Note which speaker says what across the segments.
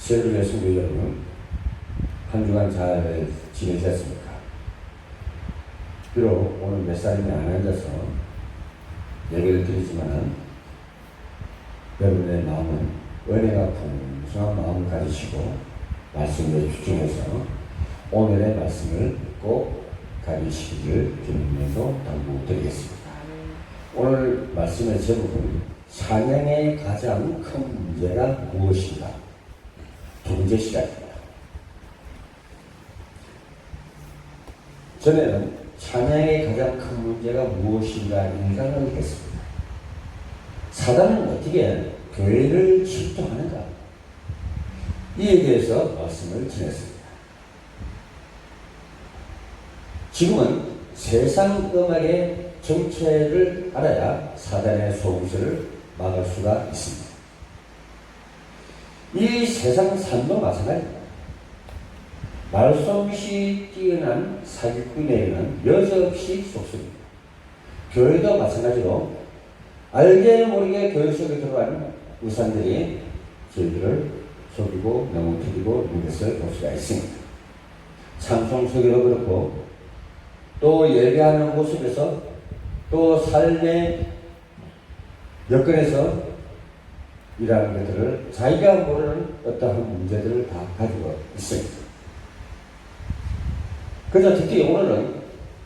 Speaker 1: 세월의 성도 여러분, 한 주간 잘 지내셨습니까? 비록 오늘 몇 살이나 안 앉아서 예배를 드리지만 여러분의 마음은 은혜가 풍성한 마음을 가지시고 말씀에 집중해서 오늘의 말씀을 꼭 가지시기를 주님께서 당부드리겠습니다. 오늘 말씀의 제목은 찬양의 가장 큰 문제가 무엇인가? 두 번째 시간입니다. 전에는 찬양의 가장 큰 문제가 무엇인가 인상을 했습니다. 사단은 어떻게 교회를 질투하는가? 이에 대해서 말씀을 전했습니다. 지금은 세상 음악의 정체를 알아야 사단의 속임수를 막을 수가 있습니다. 이 세상 산도 마찬가지입니다. 말솜씨 뛰어난 사기꾼에게는 여지없이 속습니다. 교회도 마찬가지로 알게 모르게 교회 속에 들어간 우상들이 저희들을 속이고 넘어뜨리고 있는 것을 볼 수가 있습니다. 찬송 속에도 그렇고 또 예배하는 모습에서 또 삶의 여건에서 이러한 것들을 자기가 모르는 어떠한 문제들을 다 가지고 있습니다. 그래서 특히 오늘은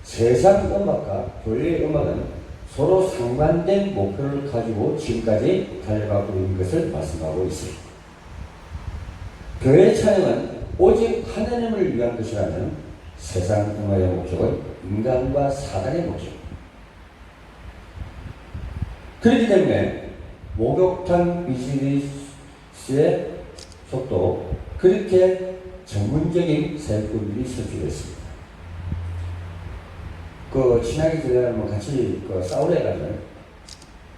Speaker 1: 세상 음악과 교회의 음악은 서로 상반된 목표를 가지고 지금까지 달려가고 있는 것을 말씀하고 있습니다. 교회의 찬양은 오직 하나님을 위한 것이라면 세상 음악의 목적은 인간과 사단의 목적입니다. 그렇기 때문에 목욕탕 비즈니스의 속도 그렇게 전문적인 사역꾼들이 설치됐습니다. 친하게 지내면 같이 싸우려 가지고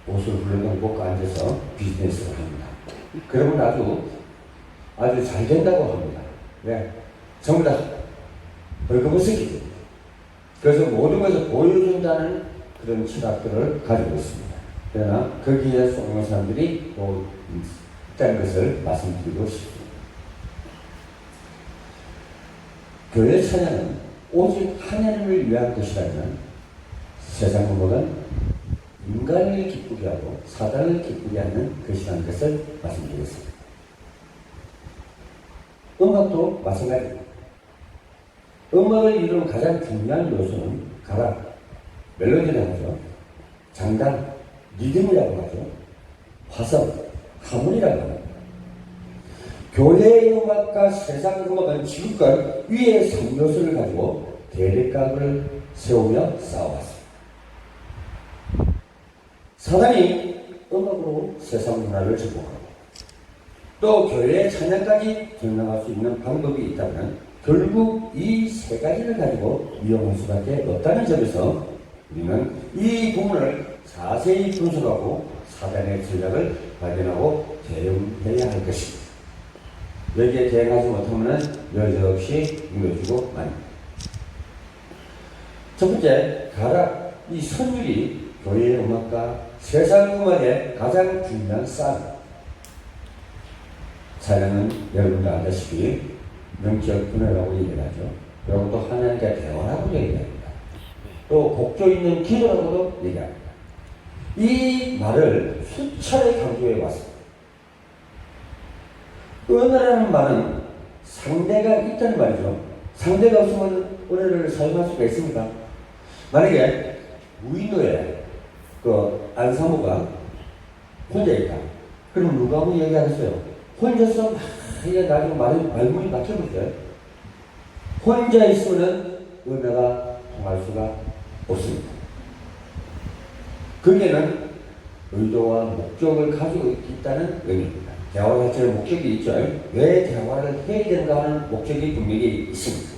Speaker 1: 옷을 훌렁훌렁 벗고 앉아서 비즈니스를 합니다. 그러면 아주 잘 된다고 합니다. 왜? 전부 다 벌금을 쓰기 때문에. 그래서 모든 것을 보여준다는 그런 철학들을 가지고 있습니다. 그러나 거기에 속는 사람들이 또 있다는 것을 말씀드리고 싶습니다. 교회 찬양은 오직 하나님을 위한 것이라면 세상 음악은 인간을 기쁘게 하고 사단을 기쁘게 하는 것이라는 것을 말씀드리겠습니다. 음악도 마찬가지입니다. 음악을 이루는 가장 중요한 요소는 가락, 멜로디라고 하죠. 장단, 리듬이라고 하죠. 화성, 하모니라고 합니다. 교회의 음악과 세상 음악은 지금껏 위의 3요소를 가지고 대립각을 세우며 싸워왔습니다. 사단이 음악으로 세상 문화를 정복하고 또 교회의 찬양까지 전락할 수 있는 방법이 있다면 결국 이 세 가지를 가지고 이용할 수밖에 없다는 점에서 우리는 이 부분을 자세히 분석하고 사단의 전략을 발견하고 대응해야 할 것입니다. 여기에 대응하지 못하면 여지없이 무너지고 맙니다. 첫 번째, 가락, 이 선율이 교회의 음악과 세상 음악의 가장 중요한 쌀. 찬양은 여러분도 알다시피 명적 분해라고 얘기하죠. 그리고 또 하나님과 대화라고 얘기합니다. 또 곡조 있는 기도라고도 얘기합니다. 이 말을 수차례 강조해 왔습니다. 은혜라는 말은 상대가 있다는 말이죠. 상대가 없으면 은혜를 사용할 수가 있습니까? 만약에 무인도에 안사모가 혼자 있다. 그럼 누가 뭐 얘기하겠어요? 혼자서 막 나중에 말문이 막혀버려요. 혼자 있으면 은혜가 통할 수가 없습니다. 거기에는 의도와 목적을 가지고 있다는 의미입니다. 대화 자체의 목적이 있죠. 왜 대화를 해야 되는가 하는 목적이 분명히 있습니다.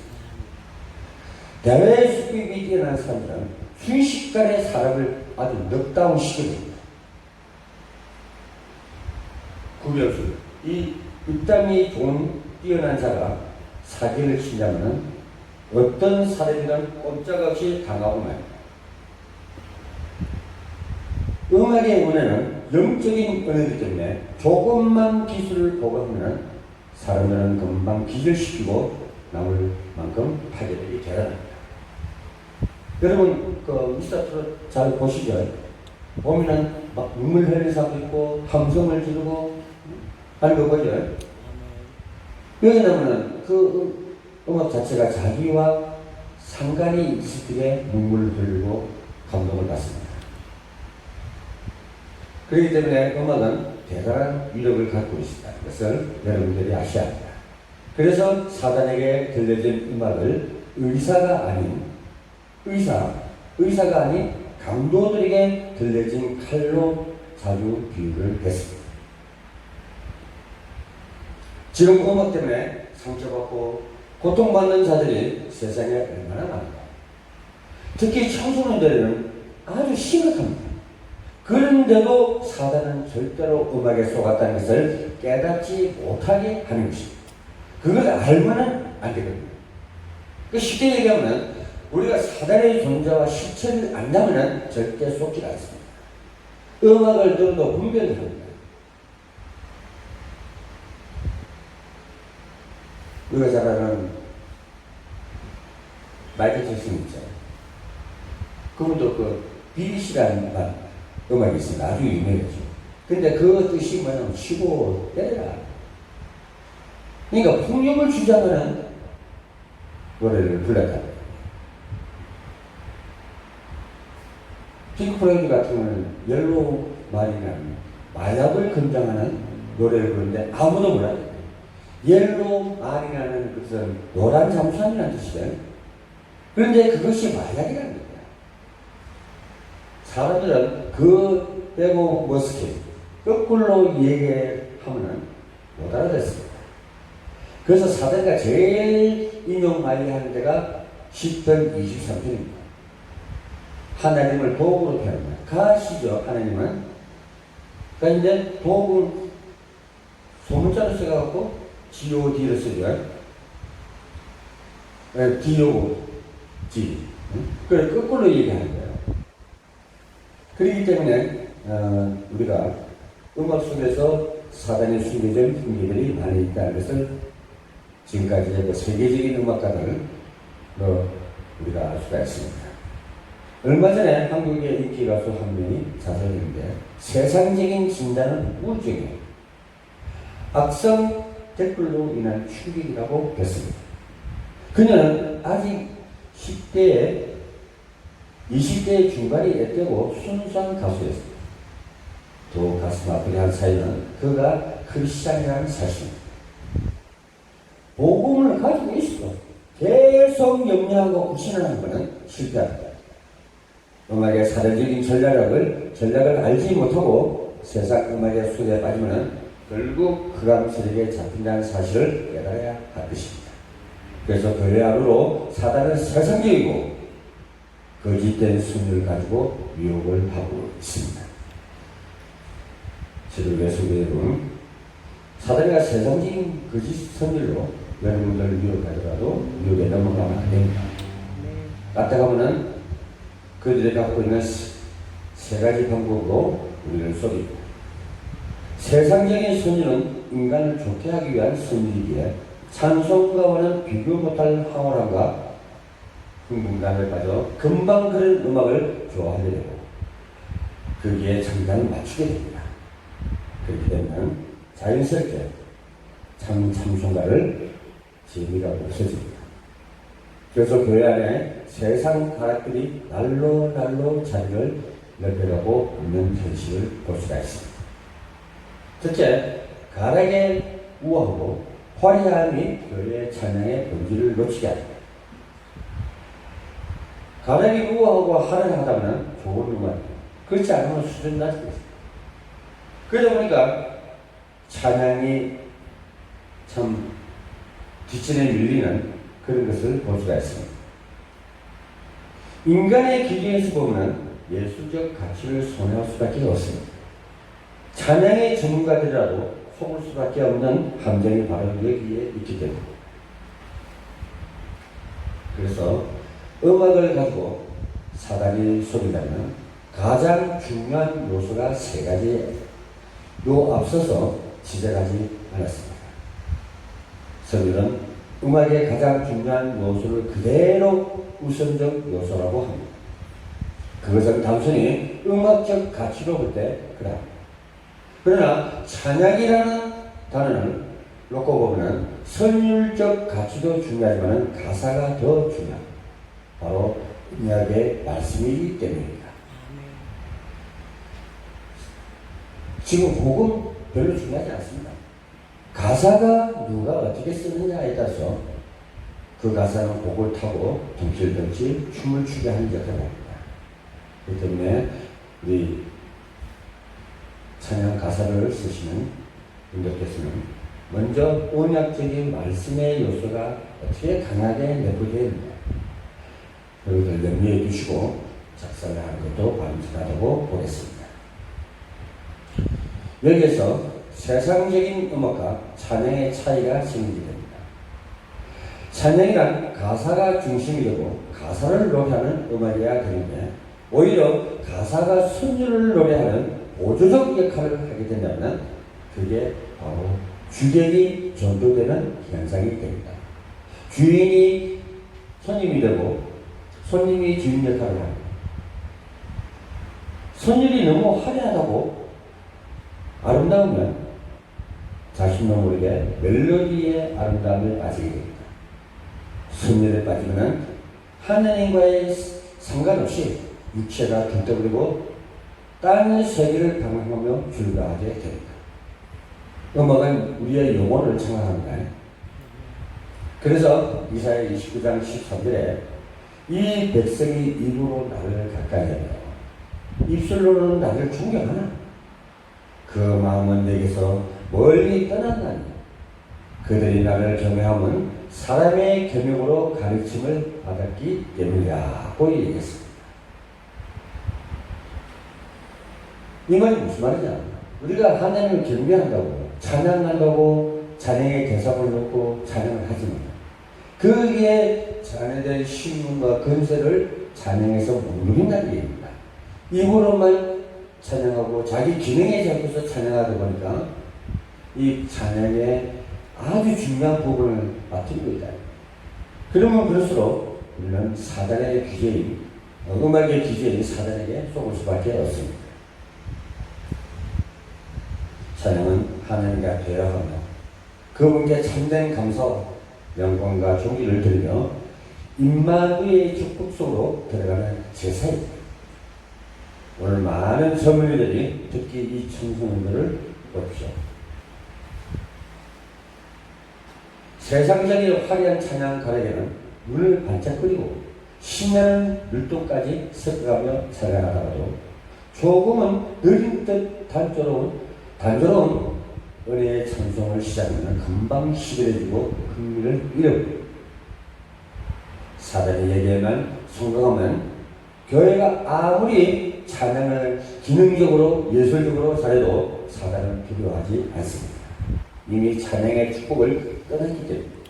Speaker 1: 대화의 수입이 뛰어난 사람들은 순식간에 사람을 아주 넉다운 시킵니다. 구별수, 이 입담이 좋은 뛰어난 자가 사기를 치자면 어떤 사람이든 꼼짝없이 당하고 맙니다. 음악의 은혜는 영적인 은혜이기 때문에 조금만 기술을 보고 하면 사람들은 금방 기절시키고 남을 만큼 파괴력이 대단합니다. 여러분 그 미스터 잘 보시죠. 보면은 막 눈물 흘리는 사람도 있고 함성을 지르고 하는 거 보죠. 왜냐하면 그 음악 자체가 자기와 상관이 있을 때 눈물을 흘리고 감동을 받습니다. 그렇기 때문에 음악은 대단한 위력을 갖고 있다는 것을 여러분들이 아셔야 합니다. 그래서 사단에게 들려진 음악을 의사가 아닌 강도들에게 들려진 칼로 자주 비유를 했습니다. 지금 음악 때문에 상처받고 고통받는 자들이 세상에 얼마나 많은가. 특히 청소년들은 아주 심각합니다. 그런데도 사단은 절대로 음악에 속았다는 것을 깨닫지 못하게 하는 것입니다. 그걸 알면은 안 되거든요. 쉽게 얘기하면 우리가 사단의 존재와 실체를 안다면 절대 속지 않습니다. 음악을 들어도 분별을 합니다. 우리가 잘 아는 마이클 잭슨 있죠. 그분도 그 BBC라는 음악이 있습니다. 아주 유명하죠. 근데 그 뜻이 뭐냐면 치고 때려라. 그러니까 폭력을 주장하는 노래를 불렀다. 핑크 플로이드 같은 경우는 옐로우 마리라는 마약을 금장하는 노래를 부르는데 아무도 몰라요. 옐로우 마리라는 것은 노란 잠수함이라는 뜻이에요. 그런데 그것이 마약이라는 거예요. 사람들은 그 빼고 머스켓 거꾸로 얘기하면 못 알아듣습니다. 그래서 사단가 제일 인용 많이 하는 데가 10편 23편입니다. 하나님을 도구로 표현합니다. 가시죠, 하나님은. 그러니까 이제 도구, 소문자로 써갖고 GOD를 쓰죠. DOG. 그걸 거꾸로 얘기하는 거예요. 그렇기 때문에, 우리가 음악 속에서 사단의 숨겨진 흉기들이 많이 있다는 것을 지금까지 세계적인 음악가들을 우리가 알 수가 있습니다. 얼마 전에 한국의 인기 가수 한 명이 자살했는데 세상적인 진단은 우울증이에요. 악성 댓글로 인한 충격이라고 했습니다. 그녀는 아직 10대에 20대 중반이 앳되고 순수한 가수였습니다. 또 가슴 아프게 한 사연은 그가 크리스찬이라는 사실입니다. 복음을 가지고 있어. 계속 염려하고 구신하는 것은 실패합니다. 음악의 사회적인 전략을 알지 못하고 세상 음악의 속에 빠지면 결국 흑암세력에 잡힌다는 사실을 깨달아야 할 것입니다. 그래서 교회 안으로 사단은 세상적이고 거짓된 승리를 가지고 유혹을 하고 있습니다. 지도교회 성도 여러분, 사단이가 세상적인 거짓 선율로 여러분들을 유혹하더라도 유혹에 넘어가면 안 됩니다. 까딱하면은 그들이 갖고 있는 세 가지 방법으로 우리를 속입니다. 세상적인 선율은 인간을 좋게 하기 위한 선율이기에 찬송가와는 비교 못할 황홀함과 흥분감을 가져 금방 그런 음악을 좋아하게 되고 거기에 장단을 맞추게 됩니다. 그렇게 되면 자연스럽게 찬송가를 재미가 없어집니다. 그래서 교회 안에 세상 가락들이 날로 자리를 넓혀가고 있는 현실을 볼 수가 있습니다. 첫째, 가락의 우아하고 화려함이 교회의 찬양의 본질을 놓치게 합니다. 가락이 우아하고 화려하다면 좋은 음악이에요. 그렇지 않으면 수준 낮게 있습니다. 그러다 보니까 찬양이 참 뒷전에 밀리는 그런 것을 볼 수가 있습니다. 인간의 기준에서 보면 예술적 가치를 손해할 수밖에 없습니다. 찬양의 전문가들이라도 속을 수밖에 없는 함정이 바로 여기에 있기 때문입니다. 그래서 음악을 가지고 사단이 속인다면 가장 중요한 요소가 세 가지예요. 요 앞서서 지적하지 않았습니다. 선율은 음악의 가장 중요한 요소를 그대로 우선적 요소라고 합니다. 그것은 단순히 음악적 가치로 볼 때 그래. 그러나 찬양이라는 단어는 놓고 보면 선율적 가치도 중요하지만 가사가 더 중요합니다. 바로 음악의 말씀이기 때문입니다. 지금 곡은 별로 중요하지 않습니다. 가사가 누가 어떻게 쓰느냐에 따라서 그 가사는 곡을 타고 덩실덩실 춤을 추게 하는 역할을 합니다. 그렇기 때문에 우리 찬양 가사를 쓰시는 분들께서는 먼저 언약적인 말씀의 요소가 어떻게 강하게 내포되어 있는가 그것을 염두에 두시고 작사를 하는 것도 바람직하다고 보겠습니다. 여기에서 세상적인 음악과 찬양의 차이가 생기게 됩니다. 찬양이란 가사가 중심이 되고 가사를 노래하는 음악이어야 되는데 오히려 가사가 선율을 노래하는 보조적 역할을 하게 된다면 그게 바로 주객이 전도되는 현상이 됩니다. 주인이 손님이 되고 손님이 주인 역할을 합니다. 선율이 너무 화려하다고 아름다우면 자신도 모르게 멜로디의 아름다움을 빠지게 됩니다. 선율에 빠지면 하나님과의 상관없이 육체가 들떠버리고 다른 세계를 방황하며 불가하게 됩니다. 음악은 우리의 영혼을 창화합니다. 그래서 이사야 29장 13절에 이 백성이 입으로 나를 가까이하며 입술로는 나를 존경하나 그 마음은 내게서 멀리 떠났나니 그들이 나를 경외함은 사람의 경영으로 가르침을 받았기 때문이라고 얘기했습니다. 이 말이 무슨 말이냐? 우리가 하나님을 경배한다고 찬양한다고 찬양의 대상을 놓고 찬양을 하지만 그에 자네들의 신분과 근세를 찬양해서 못 누린다는 얘기입니다. 입으로만 찬양하고 자기 기능에 잡혀서 찬양하다 보니까 이 찬양의 아주 중요한 부분을 맡기고 있다. 그러면 그럴수록 우리는 사단의 기재인 음악의 기재인 사단에게 속을 수밖에 없습니다. 찬양은 하나님과 대화하며 그분께 참된 감사, 영광과 존귀를 드리며 임마누의 축복 속으로 들어가는 제사입니다. 오늘 많은 젊은이들이 특히 이 청소년들을 보십시오. 세상적인 화려한 찬양 가락에는 눈을 반짝거리고 신나는 율동까지 섞어가며 찬양하다가도 조금은 느린 듯 단조로운 은혜의 찬송을 시작하면 금방 시들해지고 흥미를 잃어버립니다. 사단이 얘기하면 성공하면 교회가 아무리 찬양을 기능적으로 예술적으로 잘해도 사단은 필요하지 않습니다. 이미 찬양의 축복을 떠났기 때문입니다.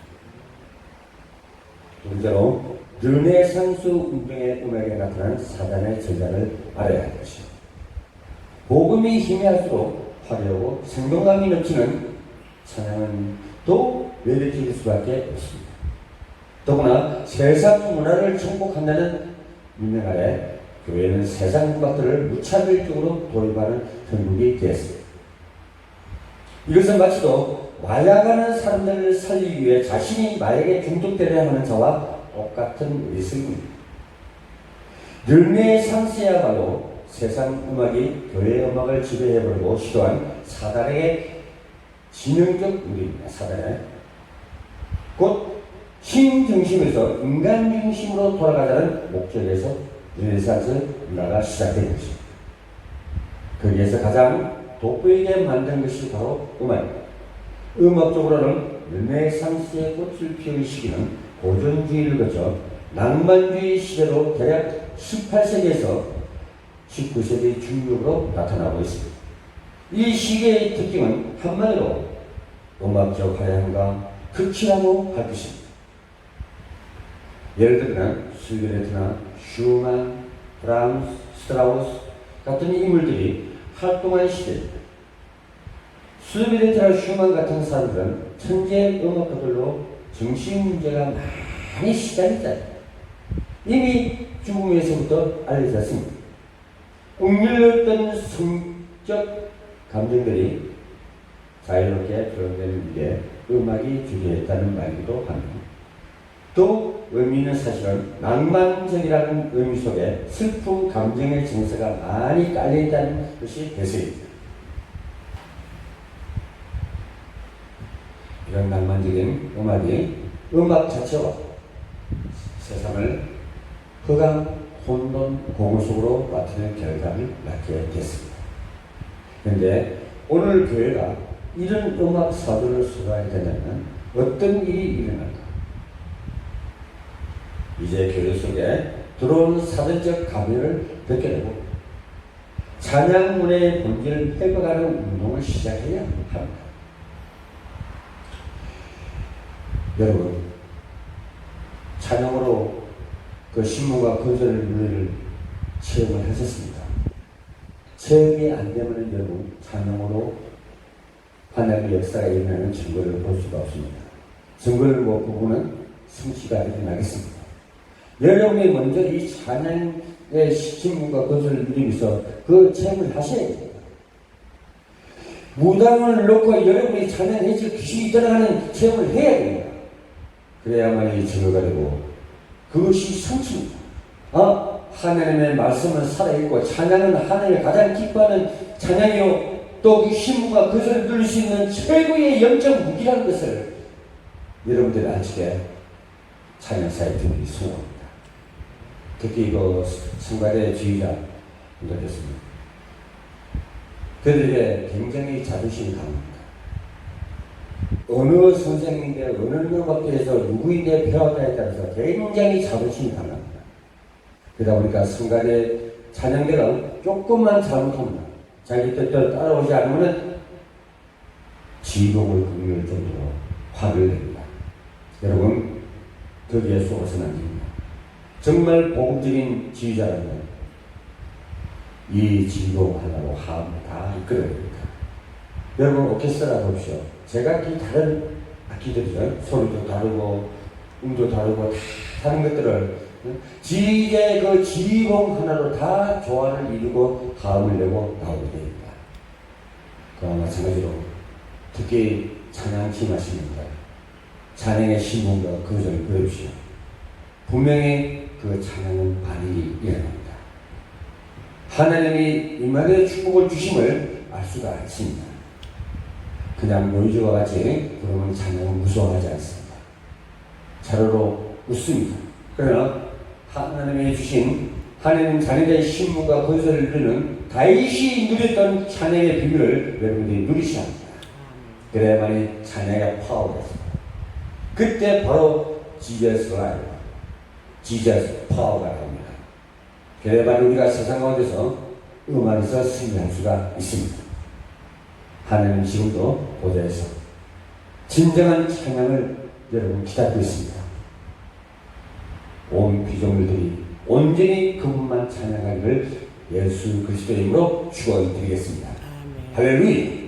Speaker 1: 두 번째로 르네상스 운동의 음악에 나타난 사단의 전략을 알아야 할 것입니다. 복음이 희미할수록 화려하고 생동감이 넘치는 찬양은 또 매력적일 수밖에 없습니다. 더구나 세상 문화를 정복한다는 민명 아래 교회는 세상 음악들을 무차별적으로 도입하는 형국이 되었습니다. 이것은 마치도 마약하는 사람들을 살리기 위해 자신이 마약에 중독되려 하는 자와 똑같은 의식입니다. 르네상스야말로 세상 음악이 교회의 음악을 지배해버리고 시도한 사단에게 지능적 무리입니다. 사단에 곧 힘 중심에서 인간 중심으로 돌아가자는 목적에서 르네상스 문화가 시작된 것입니다. 거기에서 가장 돋보이게 만든 것이 바로 음악입니다. 음악적으로는 르네상스의 꽃을 피운 시기는 고전주의를 거쳐 낭만주의 시대로 대략 18세기에서 19세기 중국으로 나타나고 있습니다. 이 시기의 특징은 한마디로 음악적 화려함과 극치라고 할 것입니다. 예를 들면 슬리베트나 슈만, 브람스, 스트라우스 같은 인물들이 활동한 시대입니다. 수비레트나 슈만 같은 사람들은 천재 음악가들로 정신 문제가 많이 시달렸다. 이미 죽음에서부터 알려졌습니다. 억눌렸던 성적 감정들이 자유롭게 표현되는 일에 음악이 주도했다는 말이기도 합니다. 또 의미 있는 사실은 낭만적이라는 의미 속에 슬픈 감정의 정서가 많이 깔려있다는 것이 대세입니다. 이런 낭만적인 음악이 음악 자체와 세상을 흑암, 혼돈, 공허 속으로 빠뜨리는 결과를 낳게 됐습니다. 그런데 오늘 교회가 이런 음악 사도를 수행하게 되면 어떤 일이 일어날까? 이제 교회 속에 들어온 사전적 가면을 벗겨내고 찬양문의 본질을 회복하는 운동을 시작해야 합니다. 여러분, 찬양으로 그 신문과 건설의 윤리를 체험을 하셨습니다. 체험이 안 되면 여러분, 찬양으로 하나님의 역사가 일어나는 증거를 볼 수가 없습니다. 증거를 못 보고는 성취가 일어나겠습니다. 여러분이 먼저 이 찬양의 신문과 건설을 누리면서 그 체험을 하셔야 됩니다. 무당을 놓고 여러분이 찬양해줄 귀신이 떠나가는 체험을 해야 됩니다. 그래야만 이 증거가 되고 그것이 성취입니다. 하나님의 말씀은 살아있고 찬양은 하나님을 가장 기뻐하는 찬양이요 또 그 신문과 그것을 누릴 수 있는 최고의 영적 무기라는 것을 여러분들이 아시게 찬양 사이트들이 소원합니다. 특히 그 성가대 지휘자 분들께서는 그들에게 굉장히 자존심이 강합니다. 어느 선생님인데 어느 음악교에서 누구인데 배웠냐에 따라서 굉장히 자존심이 강합니다. 그러다 보니까 성가대 찬양대가 조금만 잘못합니다. 자기 뜻대로 따라오지 않으면 지옥을 금을 정도로 화를 냅니다. 여러분, 거기에 속아서는 안 됩니다. 정말 복음적인 지휘자라면 이 지도하려고 하면 다 이끌어야 됩니다. 여러분, 오케스트라 보십시오. 제가 이 다른 악기들이죠. 소리도 다르고 음도 다르고 다 다른 것들을 지휘의 그 지휘봉 하나로 다 조화를 이루고 화음을 내고 나오게 됩니다. 그와 마찬가지로 특히 찬양팀 하십니다. 찬양의 신문과 거절을 그려주시오. 분명히 그 찬양은 반응이 일어납니다. 하나님이 임마누엘의 축복을 주심을 알 수가 있습니다. 그냥 노이즈와 같이 그러면 찬양은 무서워하지 않습니다. 차로로 웃습니다. 그러나 하나님이 주신 하나님 자녀의 신문과 건설을 누리는 다윗이 누렸던 찬양의 비밀을 여러분들이 누리셔야 합니다. 그래야만이 찬양의 파워가 있습니다. 그때 바로 지저스 라이브, 지저스 파워가 나옵니다. 그래야만 우리가 세상 가운데서 음악에서 승리할 수가 있습니다. 하나님 지금도 보좌에서 진정한 찬양을 여러분 기다리고 있습니다. 온 피조물들이 온전히 그분만 찬양하기를 예수 그리스도의 이름으로 축원드리겠습니다. 할렐루야.